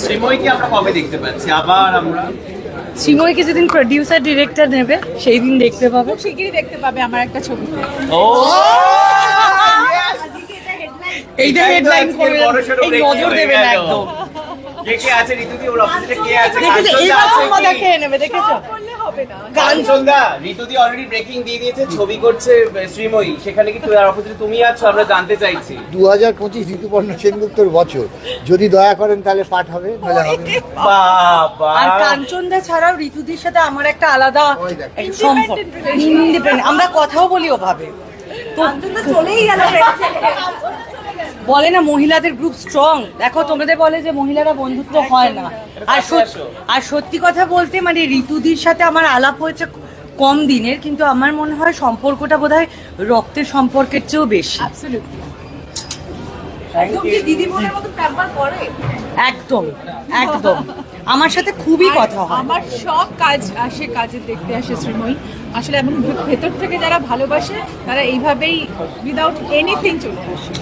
শ্রীময়ীকে আমরা কবে দেখতে পাচ্ছি আবার আমরা? শ্রীময়ীকে যেদিন প্রডিউসার ডিরেক্টর নেবে সেই দিন দেখতে পাবে। খুব শিগগিরই দেখতে পাবে আমার একটা ছবিতে। ও এইটা হেডলাইন করে এই নজর দেবে না একদম। কে আছে ঋতুদি? ওর অপোজিটে কে আছে? দেখেছো এইবার মজা খেয়ে নেবে, দেখেছো? করলে হবে না। কাঞ্চনদা, ঋতুদি অলরেডি ব্রেকিং দিয়ে দিয়েছে, ছবি করছে শ্রীময়ী, সেখানে কি তার অপোজিটে তুমি আছো? আমরা জানতে চাইছি। 2025 ঋতুপর্ণা সেনগুপ্তর বছর, যদি দয়া করেন তাহলে পাঠ হবে, নাহলে হবে না। বাবা, আর কাঞ্চনদা ছাড়াও ঋতুদির সাথে আমার একটা আলাদা ওই দেখো। একটা সম্পর্ক, ইন্ডিপেন্ডেন্ট। আমরা কথাও বলি ওভাবে। তো চলেই গেল। বলে না মহিলাদের গ্রুপ স্ট্রং। দেখো তোমাদের বলে যে মহিলারা বন্ধুত্ব হয় না, আর সত্যি কথা বলতে মানে ঋতুদির সাথে আমার আলাপ হয়েছে কম দিনের, কিন্তু আমার মনে হয় সম্পর্কটা বোধহয় রক্তের সম্পর্কের চেয়েও বেশি। অ্যাবসলিউটলি। একদম কি দিদি বোনের মতো কারবার করে। একদম একদম আমার সাথে খুবই কথা হয়। আমার সব কাজ আসে, কাজে দেখতে আসে শ্রীময়ী আসলে, এবং ভেতর থেকে যারা ভালোবাসে তারা এইভাবেই উইদাউট এনিথিং চলে আসে।